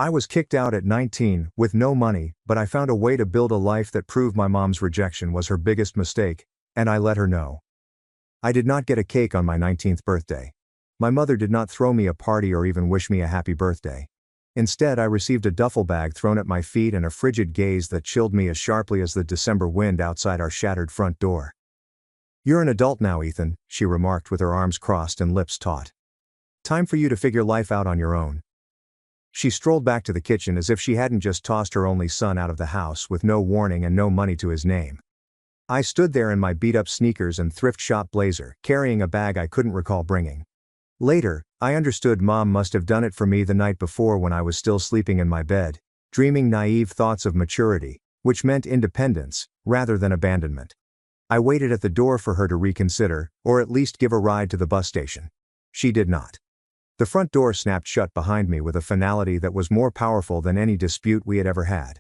I was kicked out at 19, with no money, but I found a way to build a life that proved my mom's rejection was her biggest mistake, and I let her know. I did not get a cake on my 19th birthday. My mother did not throw me a party or even wish me a happy birthday. Instead, I received a duffel bag thrown at my feet and a frigid gaze that chilled me as sharply as the December wind outside our shattered front door. "You're an adult now, Ethan," she remarked with her arms crossed and lips taut. "Time for you to figure life out on your own." She strolled back to the kitchen as if she hadn't just tossed her only son out of the house with no warning and no money to his name. I stood there in my beat-up sneakers and thrift shop blazer, carrying a bag I couldn't recall bringing. Later, I understood Mom must have done it for me the night before when I was still sleeping in my bed, dreaming naive thoughts of maturity, which meant independence, rather than abandonment. I waited at the door for her to reconsider, or at least give a ride to the bus station. She did not. The front door snapped shut behind me with a finality that was more powerful than any dispute we had ever had.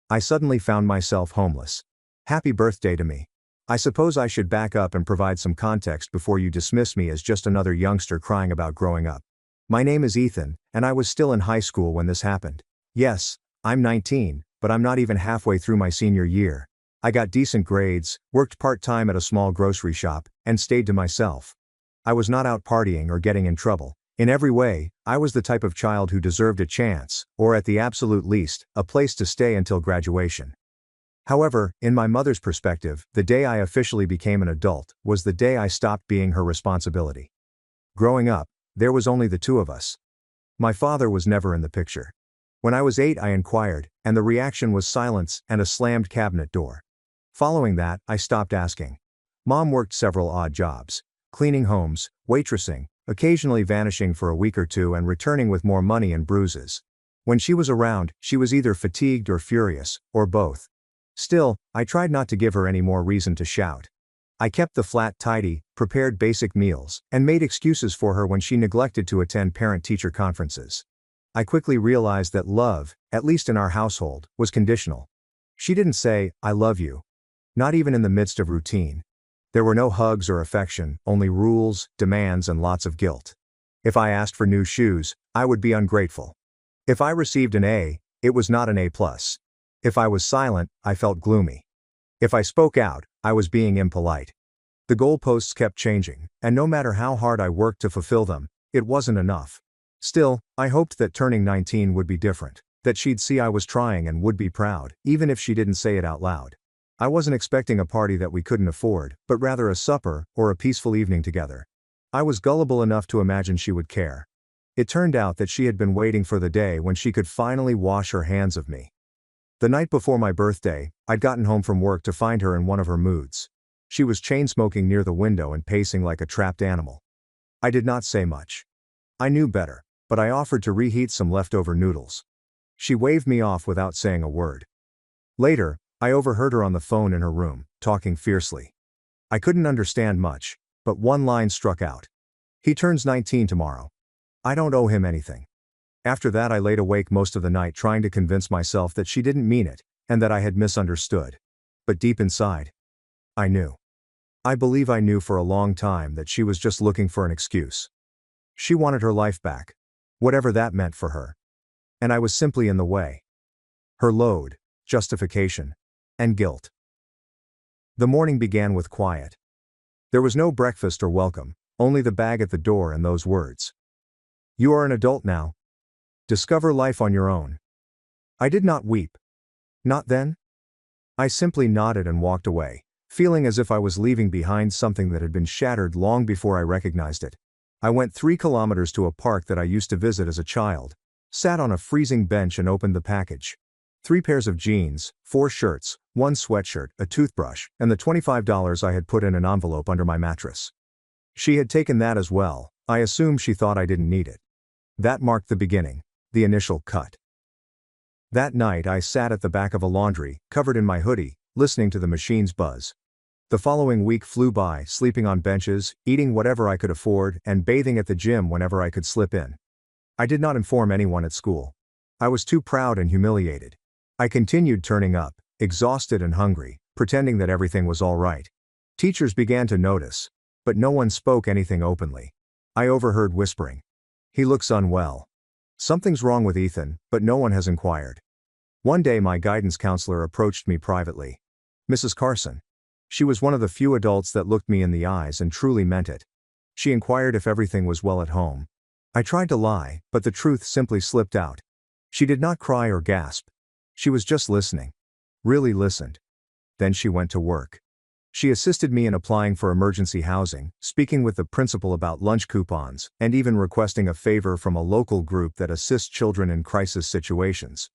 I suddenly found myself homeless. Happy birthday to me. I suppose I should back up and provide some context before you dismiss me as just another youngster crying about growing up. My name is Ethan, and I was still in high school when this happened. Yes, I'm 19, but I'm not even halfway through my senior year. I got decent grades, worked part-time at a small grocery shop, and stayed to myself. I was not out partying or getting in trouble. In every way, I was the type of child who deserved a chance, or at the absolute least, a place to stay until graduation. However, in my mother's perspective, the day I officially became an adult was the day I stopped being her responsibility. Growing up, there was only the two of us. My father was never in the picture. When I was 8, I inquired, and the reaction was silence and a slammed cabinet door. Following that, I stopped asking. Mom worked several odd jobs: cleaning homes, waitressing, occasionally vanishing for a week or two and returning with more money and bruises. When she was around, she was either fatigued or furious, or both. Still, I tried not to give her any more reason to shout. I kept the flat tidy, prepared basic meals, and made excuses for her when she neglected to attend parent-teacher conferences. I quickly realized that love, at least in our household, was conditional. She didn't say, "I love you." Not even in the midst of routine. There were no hugs or affection, only rules, demands, and lots of guilt. If I asked for new shoes, I would be ungrateful. If I received an A, it was not an A+. If I was silent, I felt gloomy. If I spoke out, I was being impolite. The goalposts kept changing, and no matter how hard I worked to fulfill them, it wasn't enough. Still, I hoped that turning 19 would be different, that she'd see I was trying and would be proud, even if she didn't say it out loud. I wasn't expecting a party that we couldn't afford, but rather a supper, or a peaceful evening together. I was gullible enough to imagine she would care. It turned out that she had been waiting for the day when she could finally wash her hands of me. The night before my birthday, I'd gotten home from work to find her in one of her moods. She was chain-smoking near the window and pacing like a trapped animal. I did not say much. I knew better, but I offered to reheat some leftover noodles. She waved me off without saying a word. Later, I overheard her on the phone in her room, talking fiercely. I couldn't understand much, but one line struck out. "He turns 19 tomorrow. I don't owe him anything." After that, I laid awake most of the night trying to convince myself that she didn't mean it, and that I had misunderstood. But deep inside, I knew. I believe I knew for a long time that she was just looking for an excuse. She wanted her life back, whatever that meant for her. And I was simply in the way. Her load, justification, and guilt. The morning began with quiet. There was no breakfast or welcome, only the bag at the door and those words. "You are an adult now. Discover life on your own." I did not weep. Not then. I simply nodded and walked away, feeling as if I was leaving behind something that had been shattered long before I recognized it. I went 3 kilometers to a park that I used to visit as a child, sat on a freezing bench and opened the package. 3 pairs of jeans, 4 shirts, 1 sweatshirt, a toothbrush, and the $25 I had put in an envelope under my mattress. She had taken that as well. I assumed she thought I didn't need it. That marked the beginning. The initial cut. That night I sat at the back of a laundry, covered in my hoodie, listening to the machines buzz. The following week flew by, sleeping on benches, eating whatever I could afford, and bathing at the gym whenever I could slip in. I did not inform anyone at school. I was too proud and humiliated. I continued turning up, exhausted and hungry, pretending that everything was all right. Teachers began to notice, but no one spoke anything openly. I overheard whispering. "He looks unwell. Something's wrong with Ethan, but no one has inquired. One day my guidance counselor approached me privately. Mrs. Carson. She was one of the few adults that looked me in the eyes and truly meant it. She inquired if everything was well at home. I tried to lie, but the truth simply slipped out. She did not cry or gasp. She was just listening. Really listened. Then she went to work. She assisted me in applying for emergency housing, speaking with the principal about lunch coupons, and even requesting a favor from a local group that assists children in crisis situations.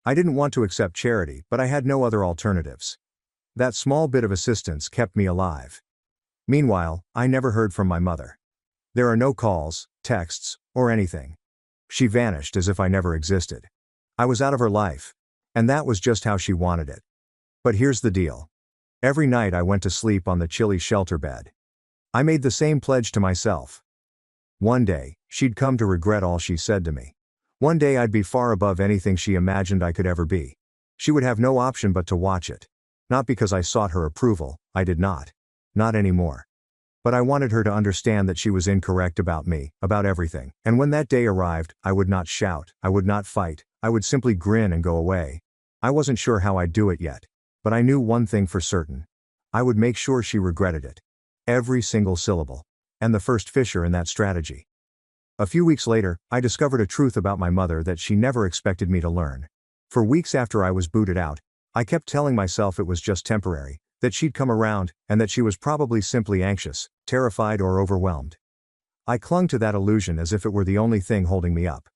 I didn't want to accept charity, but I had no other alternatives. That small bit of assistance kept me alive. Meanwhile, I never heard from my mother. There are no calls, texts, or anything. She vanished as if I never existed. I was out of her life. And that was just how she wanted it. But here's the deal. Every night I went to sleep on the chilly shelter bed. I made the same pledge to myself. One day, she'd come to regret all she said to me. One day I'd be far above anything she imagined I could ever be. She would have no option but to watch it. Not because I sought her approval, I did not. Not anymore. But I wanted her to understand that she was incorrect about me, about everything. And when that day arrived, I would not shout, I would not fight, I would simply grin and go away. I wasn't sure how I'd do it yet. But I knew one thing for certain. I would make sure she regretted it. Every single syllable. And the first fisher in that strategy. A few weeks later, I discovered a truth about my mother that she never expected me to learn. For weeks after I was booted out, I kept telling myself it was just temporary, that she'd come around, and that she was probably simply anxious, terrified, or overwhelmed. I clung to that illusion as if it were the only thing holding me up.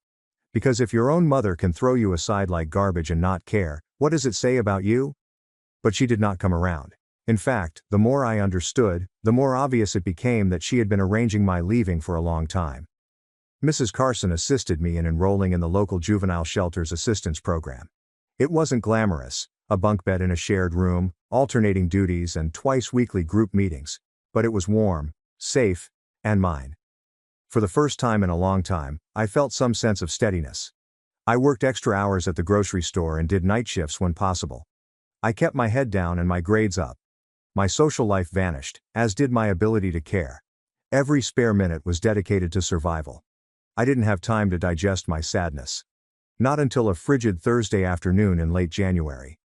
Because if your own mother can throw you aside like garbage and not care, what does it say about you? But she did not come around. In fact, the more I understood, the more obvious it became that she had been arranging my leaving for a long time. Mrs. Carson assisted me in enrolling in the local juvenile shelter's assistance program. It wasn't glamorous, a bunk bed in a shared room, alternating duties and twice-weekly group meetings, but it was warm, safe, and mine. For the first time in a long time, I felt some sense of steadiness. I worked extra hours at the grocery store and did night shifts when possible. I kept my head down and my grades up. My social life vanished, as did my ability to care. Every spare minute was dedicated to survival. I didn't have time to digest my sadness. Not until a frigid Thursday afternoon in late January.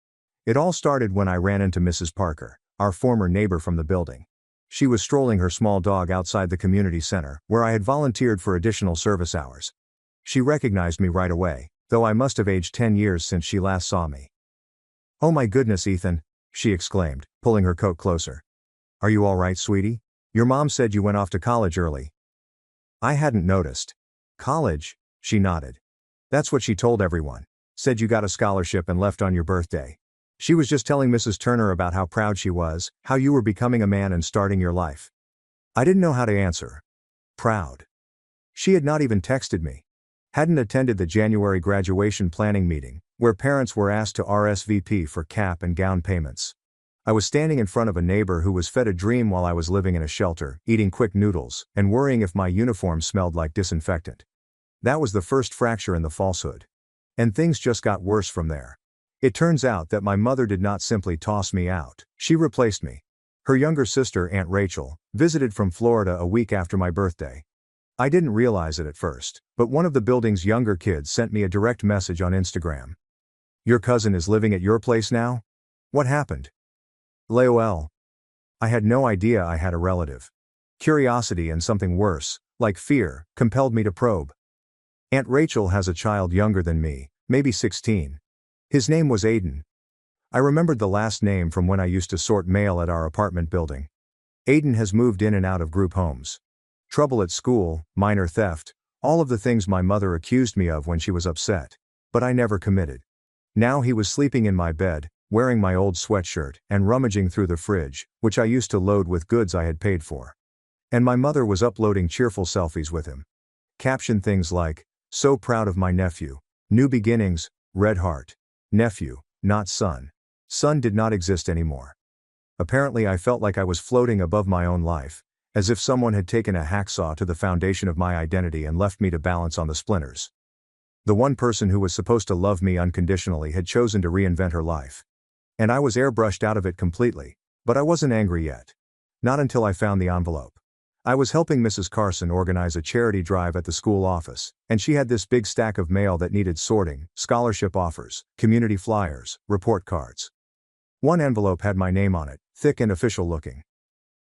It all started when I ran into Mrs. Parker, our former neighbor from the building. She was strolling her small dog outside the community center, where I had volunteered for additional service hours. She recognized me right away, though I must have aged 10 years since she last saw me. "Oh my goodness, Ethan," she exclaimed, pulling her coat closer. "Are you all right, sweetie? Your mom said you went off to college early." I hadn't noticed. "College?" she nodded. "That's what she told everyone. Said you got a scholarship and left on your birthday. She was just telling Mrs. Turner about how proud she was, how you were becoming a man and starting your life." I didn't know how to answer. Proud. She had not even texted me. Hadn't attended the January graduation planning meeting, where parents were asked to RSVP for cap and gown payments. I was standing in front of a neighbor who was fed a dream while I was living in a shelter, eating quick noodles, and worrying if my uniform smelled like disinfectant. That was the first fracture in the falsehood. And things just got worse from there. It turns out that my mother did not simply toss me out, she replaced me. Her younger sister, Aunt Rachel, visited from Florida a week after my birthday. I didn't realize it at first, but one of the building's younger kids sent me a direct message on Instagram. "Your cousin is living at your place now? What happened?" LOL. I had no idea I had a relative. Curiosity and something worse, like fear, compelled me to probe. Aunt Rachel has a child younger than me, maybe 16. His name was Aiden. I remembered the last name from when I used to sort mail at our apartment building. Aiden has moved in and out of group homes. Trouble at school, minor theft, all of the things my mother accused me of when she was upset. But I never committed. Now he was sleeping in my bed, wearing my old sweatshirt, and rummaging through the fridge, which I used to load with goods I had paid for. And my mother was uploading cheerful selfies with him. Caption things like, "So proud of my nephew. New beginnings, red heart. Nephew, not son." Son did not exist anymore. Apparently I felt like I was floating above my own life, as if someone had taken a hacksaw to the foundation of my identity and left me to balance on the splinters. The one person who was supposed to love me unconditionally had chosen to reinvent her life. And I was airbrushed out of it completely, but I wasn't angry yet. Not until I found the envelope. I was helping Mrs. Carson organize a charity drive at the school office, and she had this big stack of mail that needed sorting: scholarship offers, community flyers, report cards. One envelope had my name on it, thick and official looking.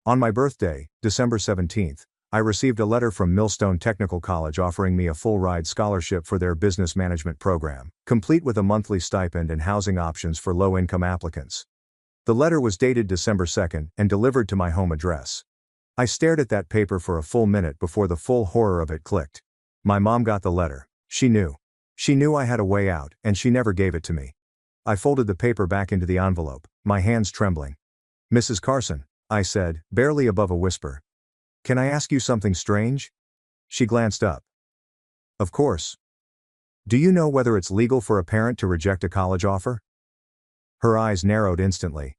On my birthday, December 17th, I received a letter from Millstone Technical College offering me a full-ride scholarship for their business management program, complete with a monthly stipend and housing options for low-income applicants. The letter was dated December 2nd and delivered to my home address. I stared at that paper for a full minute before the full horror of it clicked. My mom got the letter. She knew. She knew I had a way out, and she never gave it to me. I folded the paper back into the envelope, my hands trembling. "Mrs. Carson," I said, barely above a whisper. "Can I ask you something strange?" She glanced up. "Of course. Do you know whether it's legal for a parent to reject a college offer?" Her eyes narrowed instantly.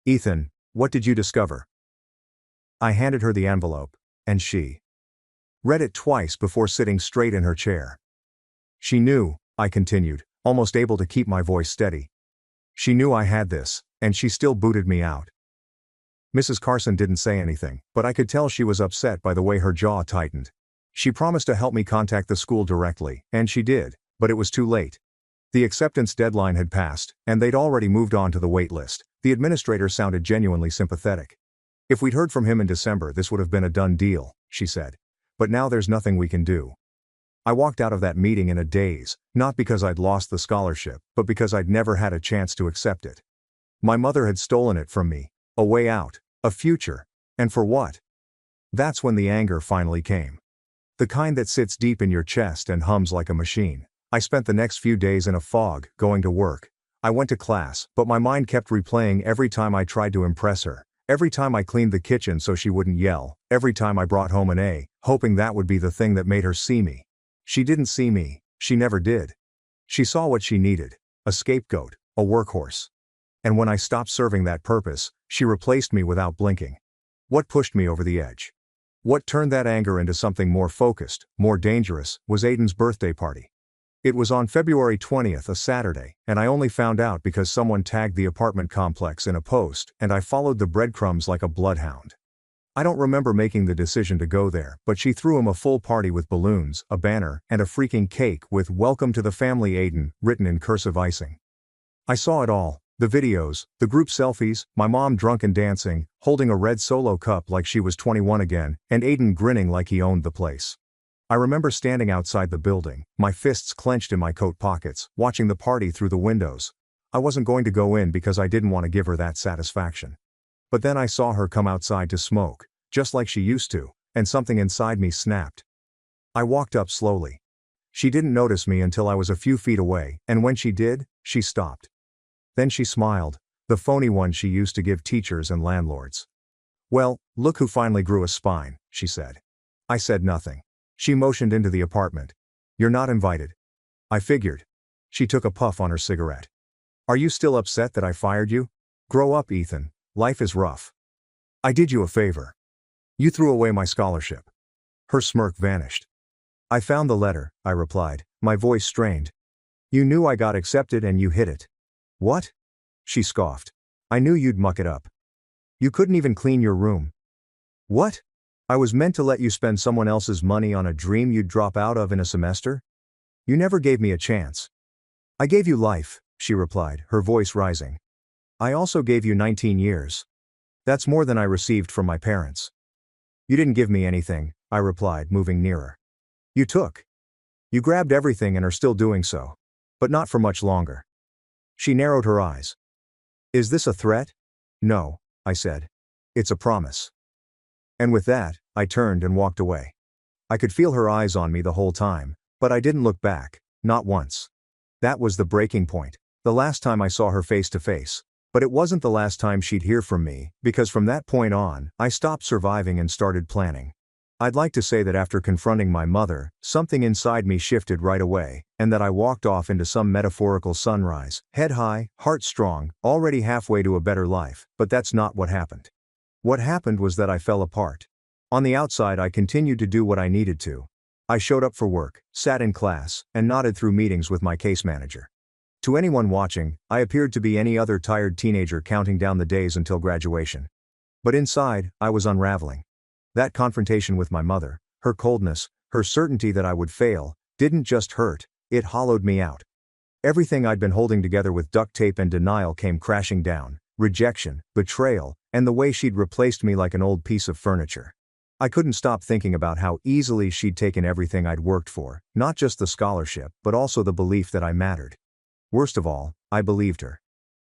"Ethan, what did you discover?" I handed her the envelope, and she read it twice before sitting straight in her chair. "She knew," I continued, almost able to keep my voice steady. "She knew I had this, and she still booted me out." Mrs. Carson didn't say anything, but I could tell she was upset by the way her jaw tightened. She promised to help me contact the school directly, and she did, but it was too late. The acceptance deadline had passed, and they'd already moved on to the wait list. The administrator sounded genuinely sympathetic. "If we'd heard from him in December, this would have been a done deal," she said. "But now there's nothing we can do." I walked out of that meeting in a daze, not because I'd lost the scholarship, but because I'd never had a chance to accept it. My mother had stolen it from me. A way out, a future, and for what? That's when the anger finally came. The kind that sits deep in your chest and hums like a machine. I spent the next few days in a fog, going to work. I went to class, but my mind kept replaying every time I tried to impress her. Every time I cleaned the kitchen so she wouldn't yell, every time I brought home an A, hoping that would be the thing that made her see me. She didn't see me, she never did. She saw what she needed: a scapegoat, a workhorse. And when I stopped serving that purpose, she replaced me without blinking. What pushed me over the edge? What turned that anger into something more focused, more dangerous, was Aiden's birthday party. It was on February 20th, a Saturday, and I only found out because someone tagged the apartment complex in a post, and I followed the breadcrumbs like a bloodhound. I don't remember making the decision to go there, but she threw him a full party with balloons, a banner, and a freaking cake with "Welcome to the family Aiden" written in cursive icing. I saw it all: the videos, the group selfies, my mom drunk and dancing, holding a red Solo cup like she was 21 again, and Aiden grinning like he owned the place. I remember standing outside the building, my fists clenched in my coat pockets, watching the party through the windows. I wasn't going to go in because I didn't want to give her that satisfaction. But then I saw her come outside to smoke, just like she used to, and something inside me snapped. I walked up slowly. She didn't notice me until I was a few feet away, and when she did, she stopped. Then she smiled, the phony one she used to give teachers and landlords. "Well, look who finally grew a spine," she said. I said nothing. She motioned into the apartment. "You're not invited." I figured. She took a puff on her cigarette. "Are you still upset that I fired you? Grow up, Ethan. Life is rough. I did you a favor. You threw away my scholarship." Her smirk vanished. "I found the letter," I replied, my voice strained. "You knew I got accepted and you hid it." "What?" She scoffed. "I knew you'd muck it up. You couldn't even clean your room." "What? I was meant to let you spend someone else's money on a dream you'd drop out of in a semester? You never gave me a chance." "I gave you life," she replied, her voice rising. "I also gave you 19 years. That's more than I received from my parents." "You didn't give me anything," I replied, moving nearer. "You took. You grabbed everything and are still doing so. But not for much longer." She narrowed her eyes. "Is this a threat?" "No," I said. "It's a promise." And with that, I turned and walked away. I could feel her eyes on me the whole time, but I didn't look back, not once. That was the breaking point, the last time I saw her face to face. But it wasn't the last time she'd hear from me, because from that point on, I stopped surviving and started planning. I'd like to say that after confronting my mother, something inside me shifted right away, and that I walked off into some metaphorical sunrise, head high, heart strong, already halfway to a better life, but that's not what happened. What happened was that I fell apart. On the outside, I continued to do what I needed to. I showed up for work, sat in class, and nodded through meetings with my case manager. To anyone watching, I appeared to be any other tired teenager counting down the days until graduation. But inside, I was unraveling. That confrontation with my mother, her coldness, her certainty that I would fail, didn't just hurt, it hollowed me out. Everything I'd been holding together with duct tape and denial came crashing down: rejection, betrayal, and the way she'd replaced me like an old piece of furniture. I couldn't stop thinking about how easily she'd taken everything I'd worked for, not just the scholarship, but also the belief that I mattered. Worst of all, I believed her.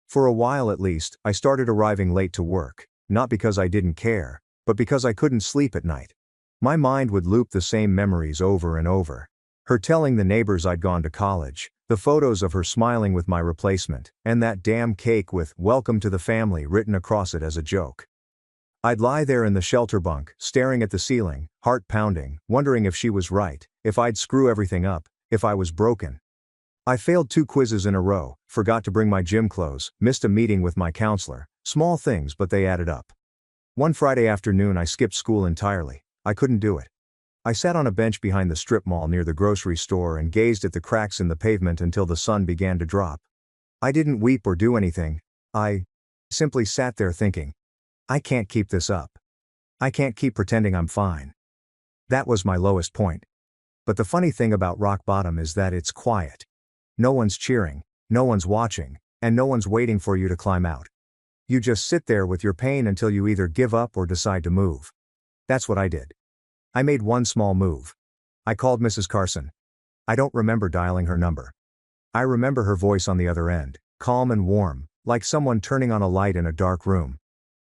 For a while at least, I started arriving late to work, not because I didn't care, but because I couldn't sleep at night. My mind would loop the same memories over and over. Her telling the neighbors I'd gone to college, the photos of her smiling with my replacement, and that damn cake with "Welcome to the family" written across it as a joke. I'd lie there in the shelter bunk, staring at the ceiling, heart pounding, wondering if she was right, if I'd screw everything up, if I was broken. I failed 2 quizzes in a row, forgot to bring my gym clothes, missed a meeting with my counselor. Small things, but they added up. One Friday afternoon I skipped school entirely. I couldn't do it. I sat on a bench behind the strip mall near the grocery store and gazed at the cracks in the pavement until the sun began to drop. I didn't weep or do anything. I simply sat there thinking, I can't keep this up. I can't keep pretending I'm fine. That was my lowest point. But the funny thing about rock bottom is that it's quiet. No one's cheering, no one's watching, and no one's waiting for you to climb out. You just sit there with your pain until you either give up or decide to move. That's what I did. I made one small move. I called Mrs. Carson. I don't remember dialing her number. I remember her voice on the other end, calm and warm, like someone turning on a light in a dark room.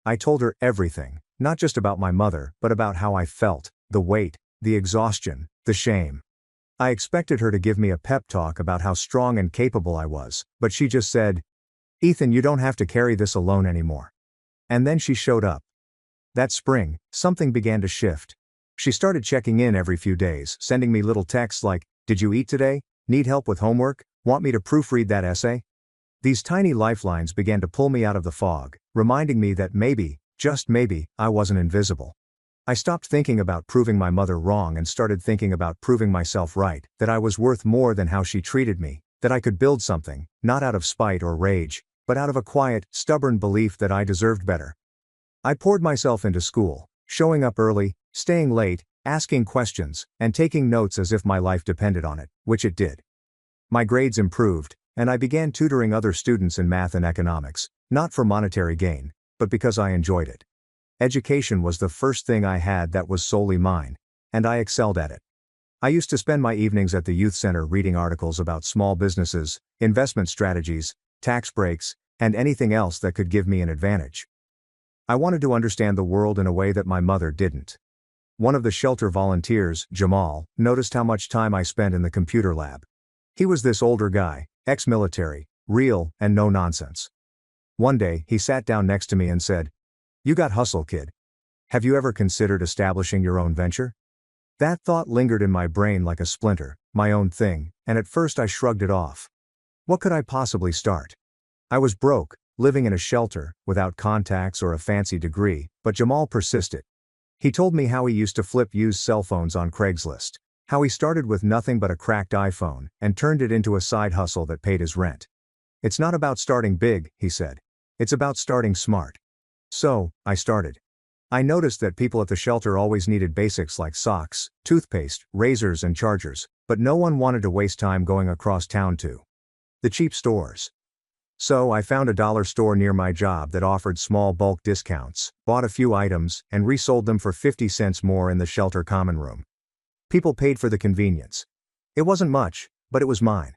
I told her everything, not just about my mother, but about how I felt, the weight, the exhaustion, the shame. I expected her to give me a pep talk about how strong and capable I was, but she just said, "Ethan, you don't have to carry this alone anymore." And then she showed up. That spring, something began to shift. She started checking in every few days, sending me little texts like, "Did you eat today? Need help with homework? Want me to proofread that essay?" These tiny lifelines began to pull me out of the fog, reminding me that maybe, just maybe, I wasn't invisible. I stopped thinking about proving my mother wrong and started thinking about proving myself right, that I was worth more than how she treated me, that I could build something, not out of spite or rage, but out of a quiet, stubborn belief that I deserved better. I poured myself into school, showing up early, staying late, asking questions, and taking notes as if my life depended on it, which it did. My grades improved, and I began tutoring other students in math and economics, not for monetary gain, but because I enjoyed it. Education was the first thing I had that was solely mine, and I excelled at it. I used to spend my evenings at the youth center reading articles about small businesses, investment strategies, tax breaks, and anything else that could give me an advantage. I wanted to understand the world in a way that my mother didn't. One of the shelter volunteers, Jamal, noticed how much time I spent in the computer lab. He was this older guy, ex-military, real and no nonsense. One day, he sat down next to me and said, "You got hustle, kid. Have you ever considered establishing your own venture?" That thought lingered in my brain like a splinter, my own thing, and at first I shrugged it off. What could I possibly start? I was broke, living in a shelter, without contacts or a fancy degree, but Jamal persisted. He told me how he used to flip used cell phones on Craigslist, how he started with nothing but a cracked iPhone, and turned it into a side hustle that paid his rent. "It's not about starting big," he said. "It's about starting smart." So, I started. I noticed that people at the shelter always needed basics like socks, toothpaste, razors and chargers, but no one wanted to waste time going across town to the cheap stores. So I found a dollar store near my job that offered small bulk discounts, bought a few items, and resold them for 50 cents more in the shelter common room. People paid for the convenience. It wasn't much, but it was mine.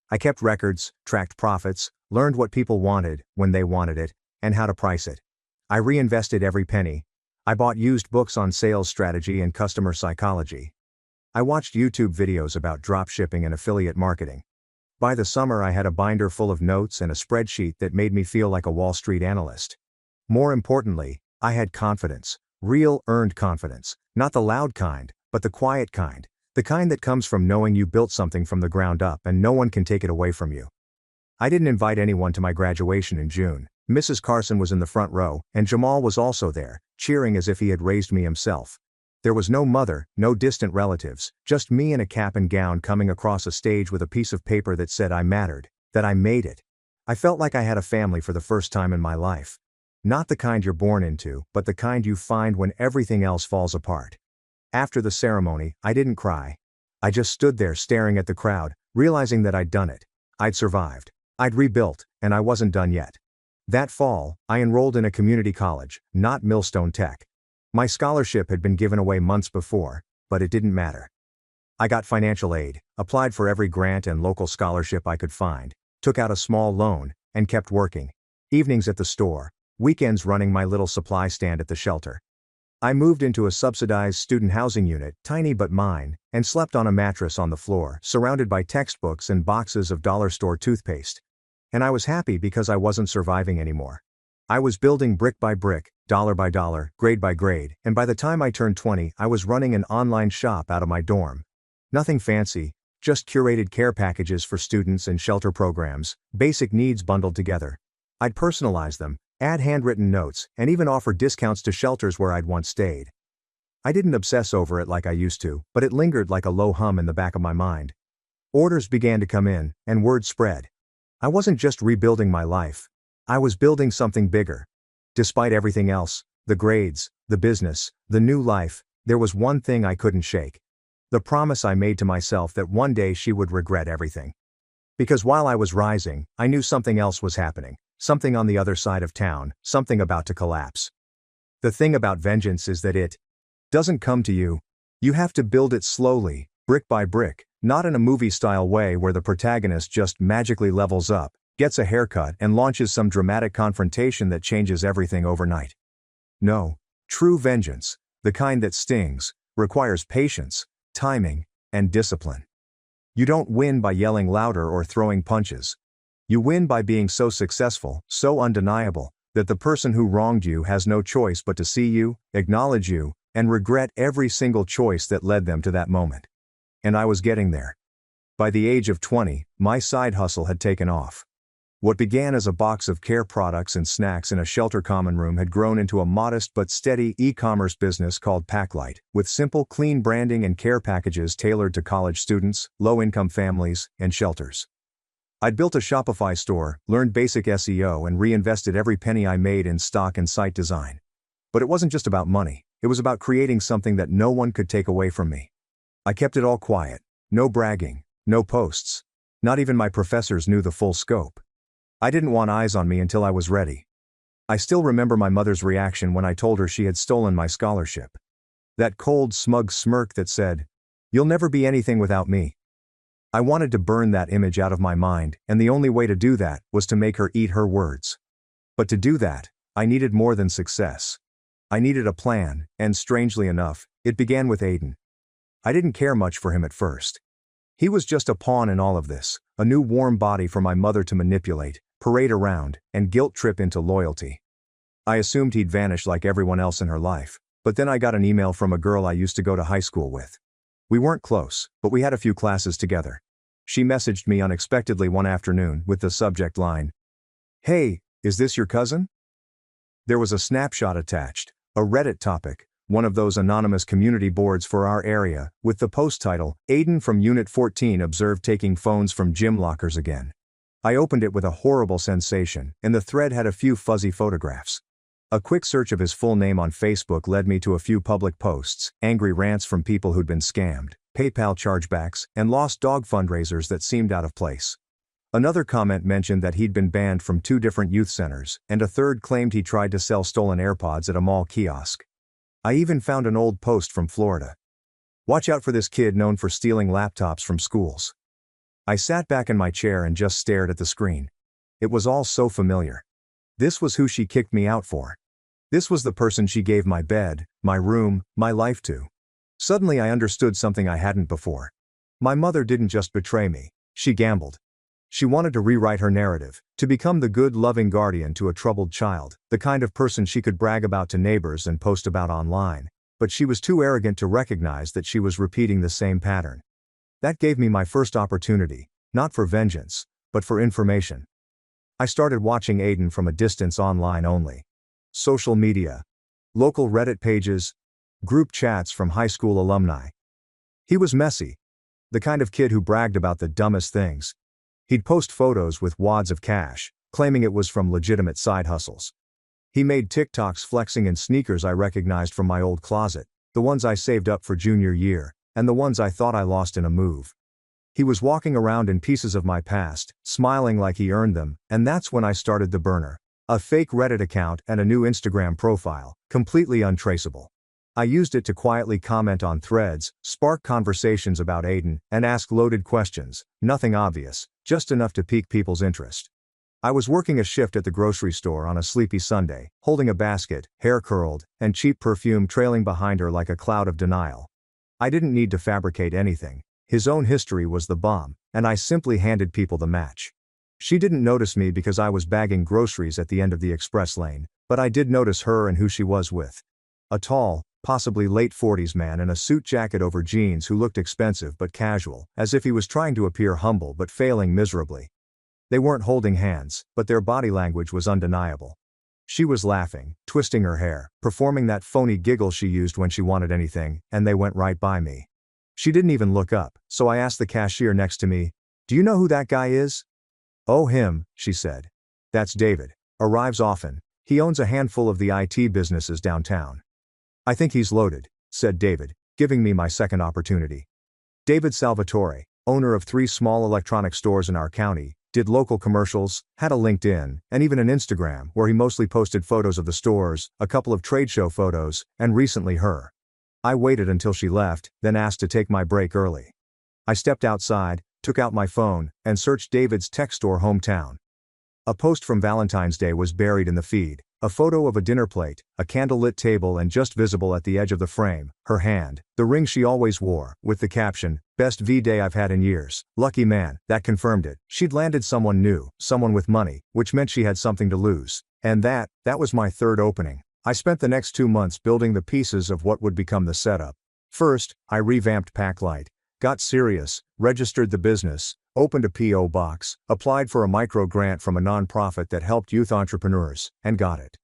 I kept records, tracked profits, learned what people wanted, when they wanted it, and how to price it. I reinvested every penny. I bought used books on sales strategy and customer psychology. I watched YouTube videos about dropshipping and affiliate marketing. By the summer I had a binder full of notes and a spreadsheet that made me feel like a Wall Street analyst. More importantly, I had confidence, real earned confidence, not the loud kind, but the quiet kind, the kind that comes from knowing you built something from the ground up and no one can take it away from you. I didn't invite anyone to my graduation in June. Mrs. Carson was in the front row, and Jamal was also there, cheering as if he had raised me himself. There was no mother, no distant relatives, just me in a cap and gown coming across a stage with a piece of paper that said I mattered, that I made it. I felt like I had a family for the first time in my life. Not the kind you're born into, but the kind you find when everything else falls apart. After the ceremony, I didn't cry. I just stood there staring at the crowd, realizing that I'd done it. I'd survived. I'd rebuilt, and I wasn't done yet. That fall, I enrolled in a community college, not Millstone Tech. My scholarship had been given away months before, but it didn't matter. I got financial aid, applied for every grant and local scholarship I could find, took out a small loan, and kept working. Evenings at the store, weekends running my little supply stand at the shelter. I moved into a subsidized student housing unit, tiny but mine, and slept on a mattress on the floor, surrounded by textbooks and boxes of dollar store toothpaste. And I was happy because I wasn't surviving anymore. I was building brick by brick, dollar by dollar, grade by grade, and by the time I turned 20, I was running an online shop out of my dorm. Nothing fancy, just curated care packages for students and shelter programs, basic needs bundled together. I'd personalize them, add handwritten notes, and even offer discounts to shelters where I'd once stayed. I didn't obsess over it like I used to, but it lingered like a low hum in the back of my mind. Orders began to come in, and word spread. I wasn't just rebuilding my life. I was building something bigger. Despite everything else, the grades, the business, the new life, there was one thing I couldn't shake. The promise I made to myself that one day she would regret everything. Because while I was rising, I knew something else was happening, something on the other side of town, something about to collapse. The thing about vengeance is that it doesn't come to you. You have to build it slowly, brick by brick, not in a movie-style way where the protagonist just magically levels up, gets a haircut, and launches some dramatic confrontation that changes everything overnight. No, true vengeance, the kind that stings, requires patience, timing, and discipline. You don't win by yelling louder or throwing punches. You win by being so successful, so undeniable, that the person who wronged you has no choice but to see you, acknowledge you, and regret every single choice that led them to that moment. And I was getting there. By the age of 20, my side hustle had taken off. What began as a box of care products and snacks in a shelter common room had grown into a modest but steady e-commerce business called Packlight, with simple, clean branding and care packages tailored to college students, low-income families, and shelters. I'd built a Shopify store, learned basic SEO, and reinvested every penny I made in stock and site design. But it wasn't just about money, it was about creating something that no one could take away from me. I kept it all quiet, no bragging, no posts. Not even my professors knew the full scope. I didn't want eyes on me until I was ready. I still remember my mother's reaction when I told her she had stolen my scholarship. That cold, smug smirk that said, "You'll never be anything without me." I wanted to burn that image out of my mind, and the only way to do that was to make her eat her words. But to do that, I needed more than success. I needed a plan, and strangely enough, it began with Aiden. I didn't care much for him at first. He was just a pawn in all of this, a new warm body for my mother to manipulate, parade around, and guilt trip into loyalty. I assumed he'd vanish like everyone else in her life, but then I got an email from a girl I used to go to high school with. We weren't close, but we had a few classes together. She messaged me unexpectedly one afternoon with the subject line, "Hey, is this your cousin?" There was a snapshot attached, a Reddit topic, one of those anonymous community boards for our area, with the post title, "Aiden from Unit 14 observed taking phones from gym lockers again." I opened it with a horrible sensation, and the thread had a few fuzzy photographs. A quick search of his full name on Facebook led me to a few public posts, angry rants from people who'd been scammed, PayPal chargebacks, and lost dog fundraisers that seemed out of place. Another comment mentioned that he'd been banned from 2 different youth centers, and a third claimed he tried to sell stolen AirPods at a mall kiosk. I even found an old post from Florida. "Watch out for this kid known for stealing laptops from schools." I sat back in my chair and just stared at the screen. It was all so familiar. This was who she kicked me out for. This was the person she gave my bed, my room, my life to. Suddenly I understood something I hadn't before. My mother didn't just betray me, she gambled. She wanted to rewrite her narrative, to become the good, loving guardian to a troubled child, the kind of person she could brag about to neighbors and post about online. But she was too arrogant to recognize that she was repeating the same pattern. That gave me my first opportunity, not for vengeance, but for information. I started watching Aiden from a distance online only. Social media, local Reddit pages, group chats from high school alumni. He was messy. The kind of kid who bragged about the dumbest things. He'd post photos with wads of cash, claiming it was from legitimate side hustles. He made TikToks flexing in sneakers I recognized from my old closet, the ones I saved up for junior year, and the ones I thought I lost in a move. He was walking around in pieces of my past, smiling like he earned them, and that's when I started the burner. A fake Reddit account and a new Instagram profile, completely untraceable. I used it to quietly comment on threads, spark conversations about Aiden, and ask loaded questions, nothing obvious, just enough to pique people's interest. I was working a shift at the grocery store on a sleepy Sunday, holding a basket, hair curled, and cheap perfume trailing behind her like a cloud of denial. I didn't need to fabricate anything. His own history was the bomb, and I simply handed people the match. She didn't notice me because I was bagging groceries at the end of the express lane, but I did notice her and who she was with. A tall, possibly late 40s man in a suit jacket over jeans who looked expensive but casual, as if he was trying to appear humble but failing miserably. They weren't holding hands, but their body language was undeniable. She was laughing, twisting her hair, performing that phony giggle she used when she wanted anything, and they went right by me. She didn't even look up, so I asked the cashier next to me, "Do you know who that guy is?" "Oh, him," she said. "That's David. Arrives often. He owns a handful of the IT businesses downtown." "I think he's loaded," said David, giving me my second opportunity. David Salvatore, owner of 3 small electronic stores in our county, did local commercials, had a LinkedIn, and even an Instagram where he mostly posted photos of the stores, a couple of trade show photos, and recently her. I waited until she left, then asked to take my break early. I stepped outside, took out my phone, and searched David's tech store hometown. A post from Valentine's Day was buried in the feed, a photo of a dinner plate, a candlelit table, and just visible at the edge of the frame, her hand, the ring she always wore, with the caption, "Best V-Day I've had in years." Lucky man, that confirmed it. She'd landed someone new, someone with money, which meant she had something to lose. And that was my third opening. I spent the next 2 months building the pieces of what would become the setup. First, I revamped Packlight, got serious, registered the business, opened a P.O. box, applied for a micro grant from a nonprofit that helped youth entrepreneurs, and got it.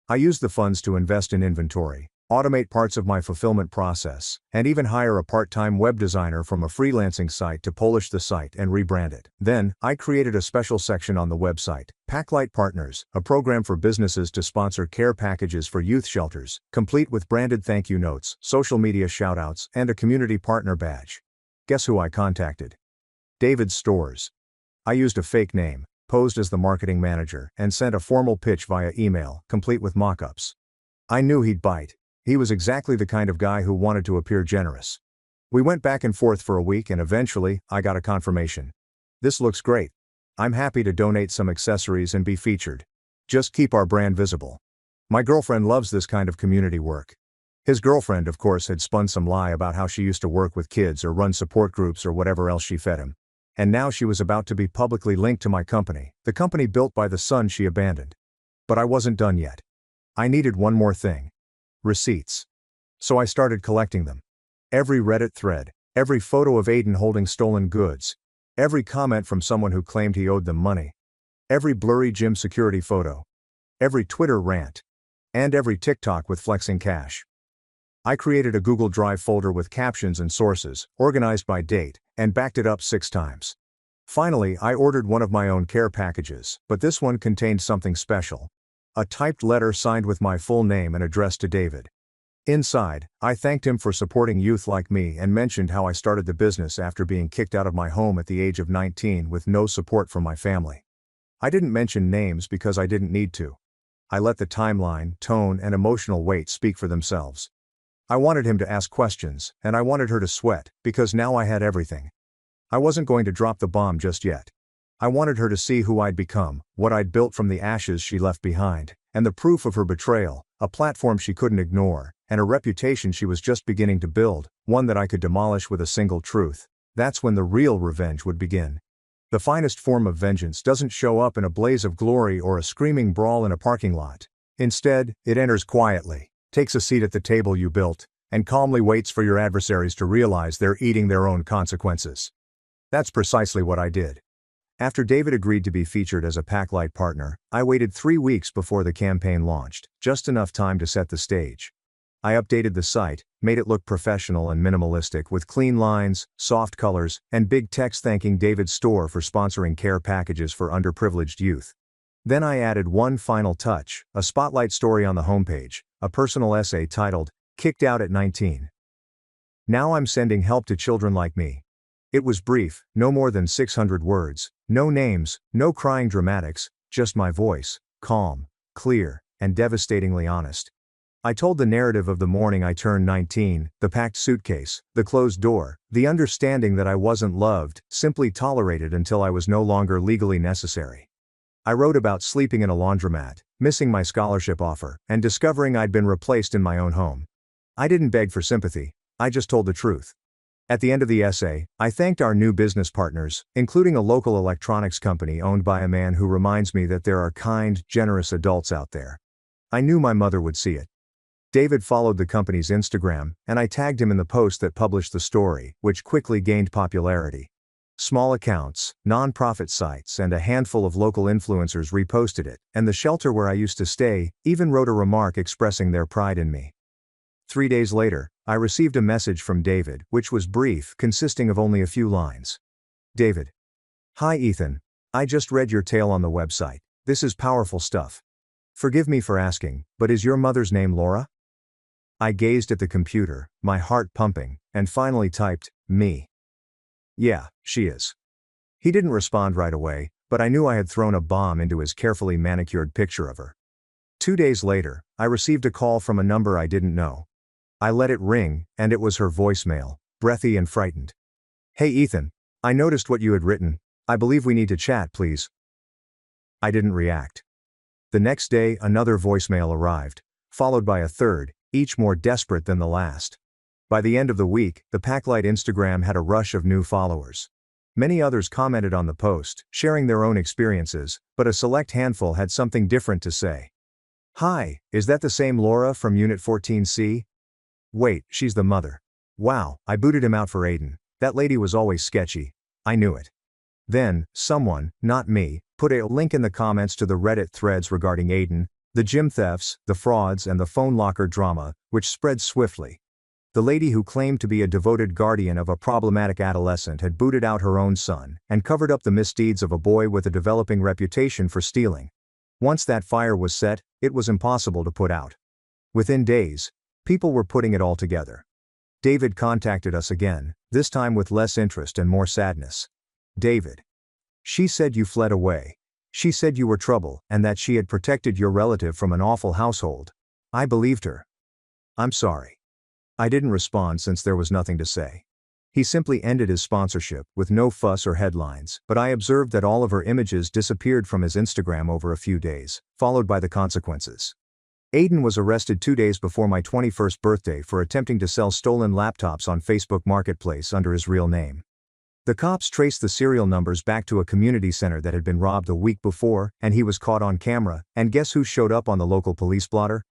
I used the funds to invest in inventory, automate parts of my fulfillment process, and even hire a part-time web designer from a freelancing site to polish the site and rebrand it. Then, I created a special section on the website, Packlight Partners, a program for businesses to sponsor care packages for youth shelters, complete with branded thank you notes, social media shoutouts, and a community partner badge. Guess who I contacted? David's stores. I used a fake name, posed as the marketing manager, and sent a formal pitch via email, complete with mock-ups. I knew he'd bite. He was exactly the kind of guy who wanted to appear generous. We went back and forth for a week and eventually, I got a confirmation. "This looks great. I'm happy to donate some accessories and be featured. Just keep our brand visible. My girlfriend loves this kind of community work." His girlfriend, of course, had spun some lie about how she used to work with kids or run support groups or whatever else she fed him. And now she was about to be publicly linked to my company, the company built by the son she abandoned. But I wasn't done yet. I needed one more thing. Receipts. So I started collecting them. Every Reddit thread, every photo of Aiden holding stolen goods, every comment from someone who claimed he owed them money, every blurry gym security photo, every Twitter rant, and every TikTok with flexing cash. I created a Google Drive folder with captions and sources, organized by date, and backed it up 6 times. Finally, I ordered one of my own care packages, but this one contained something special. A typed letter signed with my full name and addressed to David. Inside, I thanked him for supporting youth like me and mentioned how I started the business after being kicked out of my home at the age of 19 with no support from my family. I didn't mention names because I didn't need to. I let the timeline, tone, and emotional weight speak for themselves. I wanted him to ask questions, and I wanted her to sweat, because now I had everything. I wasn't going to drop the bomb just yet. I wanted her to see who I'd become, what I'd built from the ashes she left behind, and the proof of her betrayal, a platform she couldn't ignore, and a reputation she was just beginning to build, one that I could demolish with a single truth. That's when the real revenge would begin. The finest form of vengeance doesn't show up in a blaze of glory or a screaming brawl in a parking lot. Instead, it enters quietly, takes a seat at the table you built, and calmly waits for your adversaries to realize they're eating their own consequences. That's precisely what I did. After David agreed to be featured as a Packlight partner, I waited 3 weeks before the campaign launched, just enough time to set the stage. I updated the site, made it look professional and minimalistic with clean lines, soft colors, and big text thanking David's store for sponsoring care packages for underprivileged youth. Then I added one final touch, a spotlight story on the homepage, a personal essay titled, Kicked Out at 19. Now I'm sending help to children like me. It was brief, no more than 600 words, no names, no crying dramatics, just my voice, calm, clear, and devastatingly honest. I told the narrative of the morning I turned 19, the packed suitcase, the closed door, the understanding that I wasn't loved, simply tolerated until I was no longer legally necessary. I wrote about sleeping in a laundromat, missing my scholarship offer, and discovering I'd been replaced in my own home. I didn't beg for sympathy, I just told the truth. At the end of the essay, I thanked our new business partners, including a local electronics company owned by a man who reminds me that there are kind, generous adults out there. I knew my mother would see it. David followed the company's Instagram, and I tagged him in the post that published the story, which quickly gained popularity. Small accounts, non-profit sites, and a handful of local influencers reposted it, and the shelter where I used to stay even wrote a remark expressing their pride in me. 3 days later, I received a message from David, which was brief, consisting of only a few lines. David. Hi Ethan. I just read your tale on the website. This is powerful stuff. Forgive me for asking, but is your mother's name Laura? I gazed at the computer, my heart pumping, and finally typed, me. Yeah, she is. He didn't respond right away, but I knew I had thrown a bomb into his carefully manicured picture of her. 2 days later, I received a call from a number I didn't know. I let it ring, and it was her voicemail, breathy and frightened. Hey Ethan, I noticed what you had written. I believe we need to chat, please. I didn't react. The next day, another voicemail arrived, followed by a third, each more desperate than the last. By the end of the week, the Packlight Instagram had a rush of new followers. Many others commented on the post, sharing their own experiences, but a select handful had something different to say. Hi, is that the same Laura from Unit 14C? Wait, she's the mother. Wow, I booted him out for Aiden. That lady was always sketchy. I knew it. Then, someone, not me, put a link in the comments to the Reddit threads regarding Aiden, the gym thefts, the frauds, and the phone locker drama, which spread swiftly. The lady who claimed to be a devoted guardian of a problematic adolescent had booted out her own son and covered up the misdeeds of a boy with a developing reputation for stealing. Once that fire was set, it was impossible to put out. Within days, people were putting it all together. David contacted us again, this time with less interest and more sadness. David. She said you fled away. She said you were trouble and that she had protected your relative from an awful household. I believed her. I'm sorry. I didn't respond since there was nothing to say. He simply ended his sponsorship with no fuss or headlines, but I observed that all of her images disappeared from his Instagram over a few days, followed by the consequences. Aiden was arrested 2 days before my 21st birthday for attempting to sell stolen laptops on Facebook Marketplace under his real name. The cops traced the serial numbers back to a community center that had been robbed a week before, and he was caught on camera, and guess who showed up on the local police blotter?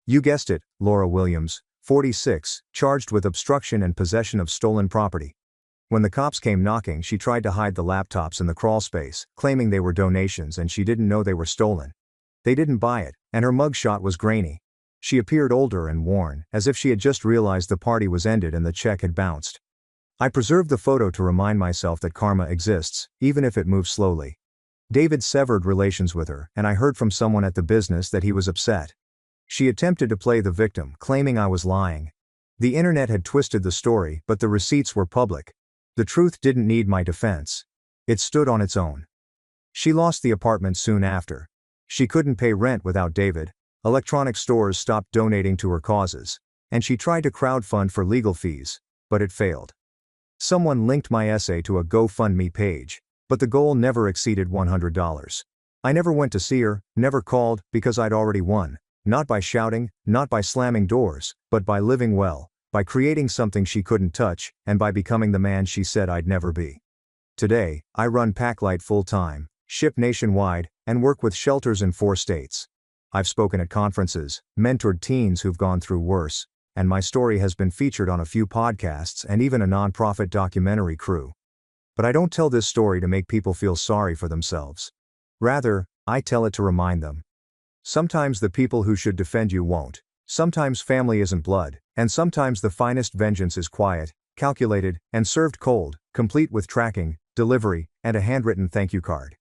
You guessed it, Laura Williams, 46, charged with obstruction and possession of stolen property. When the cops came knocking, she tried to hide the laptops in the crawl space, claiming they were donations and she didn't know they were stolen. They didn't buy it, and her mugshot was grainy. She appeared older and worn, as if she had just realized the party was ended and the check had bounced. I preserved the photo to remind myself that karma exists, even if it moves slowly. David severed relations with her, and I heard from someone at the business that he was upset. She attempted to play the victim, claiming I was lying. The internet had twisted the story, but the receipts were public. The truth didn't need my defense. It stood on its own. She lost the apartment soon after. She couldn't pay rent without David, electronic stores stopped donating to her causes, and she tried to crowdfund for legal fees, but it failed. Someone linked my essay to a GoFundMe page, but the goal never exceeded $100. I never went to see her, never called, because I'd already won. Not by shouting, not by slamming doors, but by living well, by creating something she couldn't touch, and by becoming the man she said I'd never be. Today, I run Packlight full-time, ship nationwide, and work with shelters in 4 states. I've spoken at conferences, mentored teens who've gone through worse, and my story has been featured on a few podcasts and even a nonprofit documentary crew. But I don't tell this story to make people feel sorry for themselves. Rather, I tell it to remind them. Sometimes the people who should defend you won't. Sometimes family isn't blood, and sometimes the finest vengeance is quiet, calculated, and served cold, complete with tracking, delivery, and a handwritten thank you card.